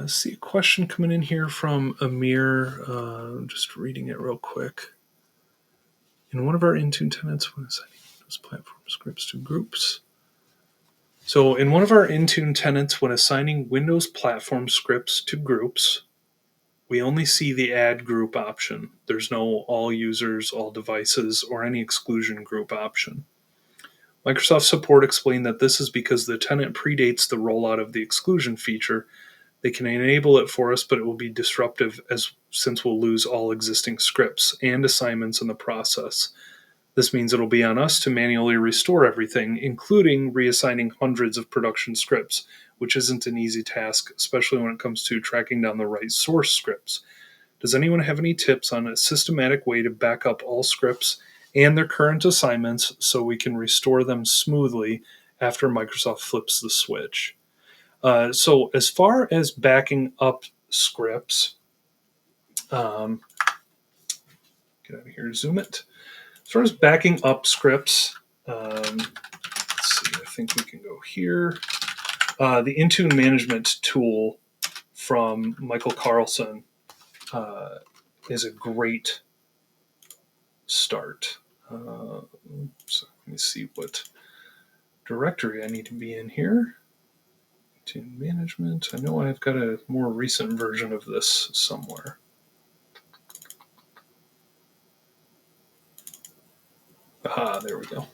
See a question coming in here from Amir. Just reading it real quick. In one of our Intune tenants, when assigning Windows platform scripts to groups. So in one of our Intune tenants, when assigning Windows platform scripts to groups, we only see the add group option. There's no all users, all devices, or any exclusion group option. Microsoft support explained that this is because the tenant predates the rollout of the exclusion feature. They can enable it for us, but it will be disruptive since we'll lose all existing scripts and assignments in the process. This means it'll be on us to manually restore everything, including reassigning hundreds of production scripts, which isn't an easy task, especially when it comes to tracking down the right source scripts. Does anyone have any tips on a systematic way to back up all scripts and their current assignments so we can restore them smoothly after Microsoft flips the switch? So as far as backing up scripts, get out of here, zoom it. As far as backing up scripts, let's see, I think we can go here. The Intune tool from Michael Carlson is a great start. So let me see what directory I need to be in here. Intune Management. I know I've got a more recent version of this somewhere. Aha, there we go.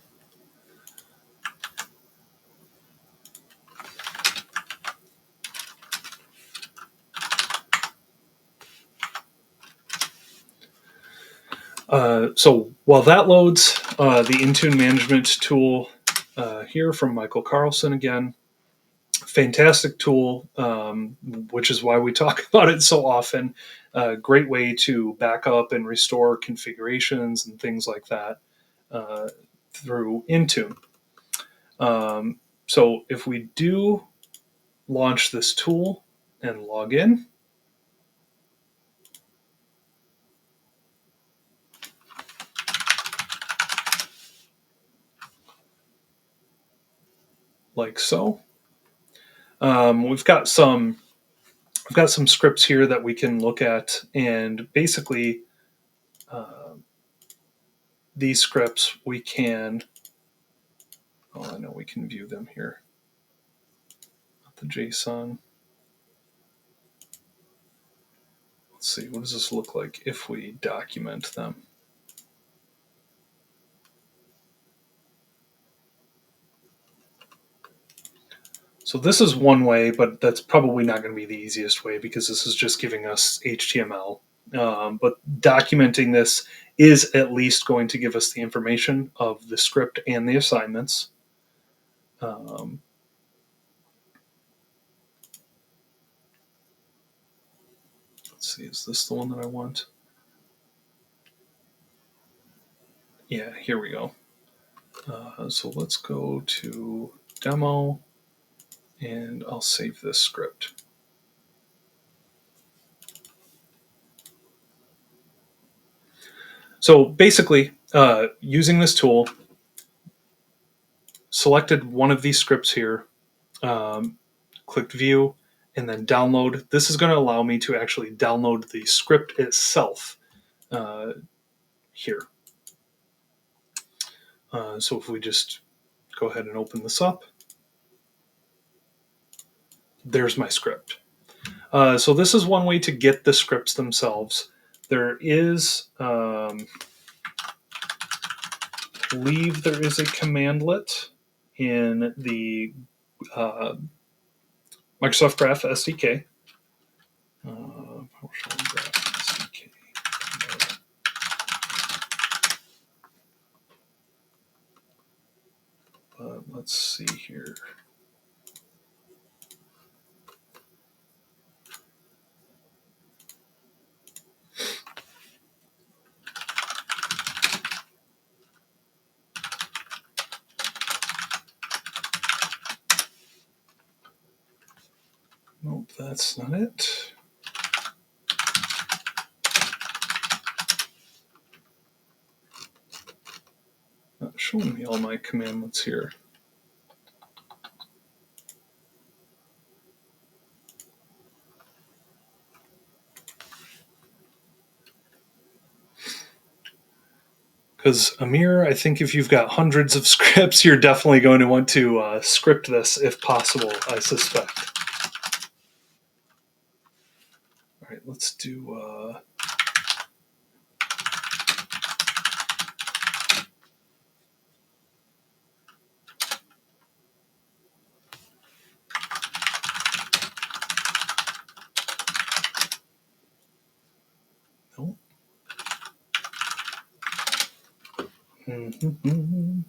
So while that loads, the Intune Management tool here from Michael Carlson again, fantastic tool, which is why we talk about it so often. Great way to back up and restore configurations and things like that through Intune. So if we do launch this tool and log in, like so, we've got some scripts here that we can look at, and basically these scripts we can, I know we can view them here, not the JSON. Let's see, what does this look like if we document them? So this is one way, but that's probably not going to be the easiest way because this is just giving us HTML. But documenting this is at least going to give us the information of the script and the assignments. Let's see, is this the one that I want? Yeah, here we go. So let's go to demo, and I'll save this script. So basically, using this tool, selected one of these scripts here, clicked view, and then download. This is going to allow me to actually download the script itself here. So if we just go ahead and open this up, there's my script. So this is one way to get the scripts themselves. There is, I believe there is a commandlet in the Microsoft Graph SDK. PowerShell Graph SDK. Let's see here. Nope, that's not it. Not showing me all my commandlets here. Because Amir, I think if you've got hundreds of scripts, you're definitely going to want to script this if possible, I suspect. All right, let's do... no. Mm-hmm.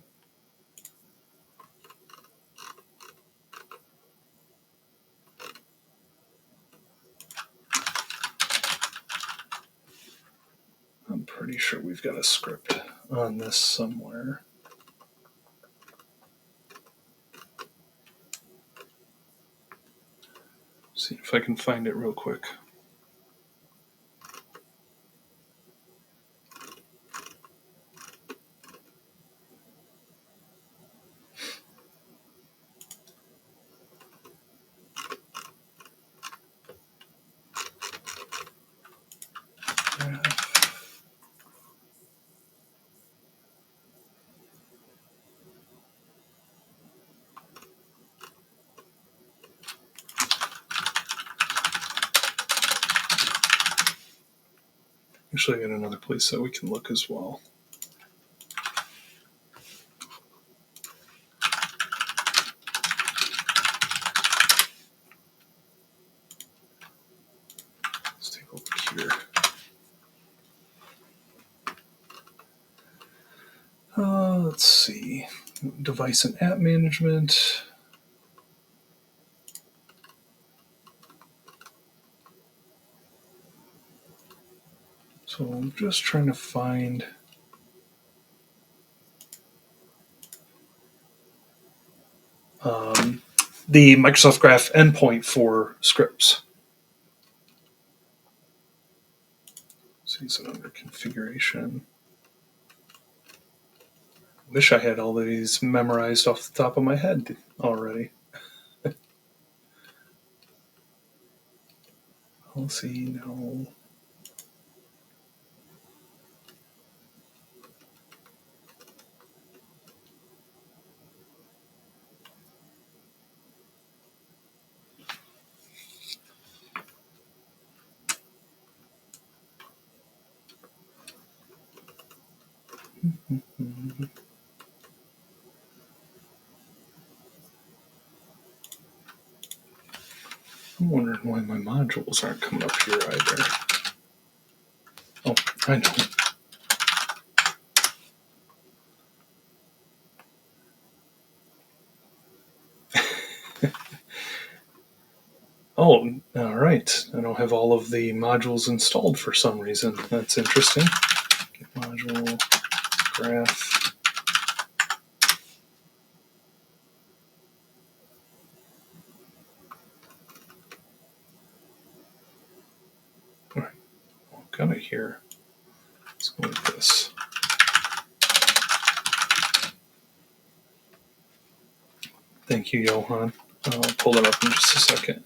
I'm pretty sure we've got a script on this somewhere. See if I can find it real quick. Actually, I got another place that we can look as well. Let's take a look here. Let's see. Device and app management. So I'm just trying to find... the Microsoft Graph endpoint for scripts. So it's under configuration. Wish I had all of these memorized off the top of my head already. Policy, no. I'm wondering why my modules aren't coming up here either. Oh, I know. Oh, all right. I don't have all of the modules installed for some reason. That's interesting. Get module, graph. All right. Well, got it here. Let's go with this. Thank you, Johan. I'll pull it up in just a second.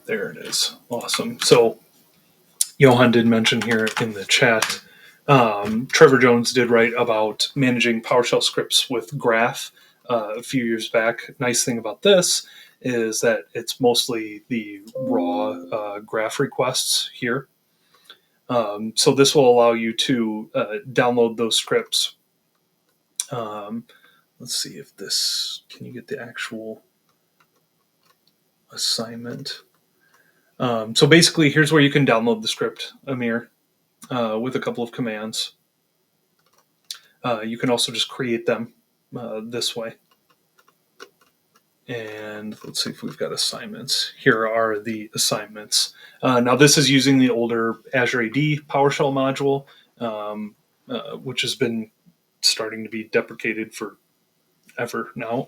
There it is. Awesome. So Johan did mention here in the chat, Trevor Jones did write about managing PowerShell scripts with Graph a few years back. Nice thing about this is that it's mostly the raw Graph requests here. So this will allow you to download those scripts. Let's see if this, can you get the actual assignment? So basically, here's where you can download the script, Amir, with a couple of commands. You can also just create them this way. And let's see if we've got assignments. Here are the assignments. Now, this is using the older Azure AD PowerShell module, which has been starting to be deprecated for ever now,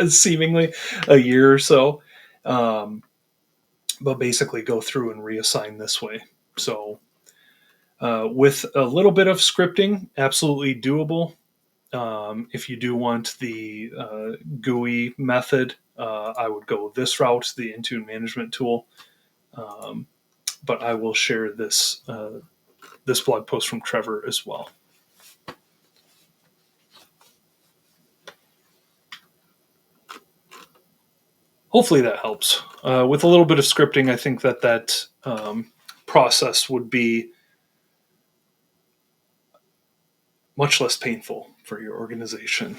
seemingly a year or so. but basically go through and reassign this way. So with a little bit of scripting, absolutely doable. If you do want the GUI method, I would go this route, the IntuneManagement tool. But I will share this this blog post from Trevor as well. Hopefully that helps. With a little bit of scripting, I think that process would be much less painful for your organization.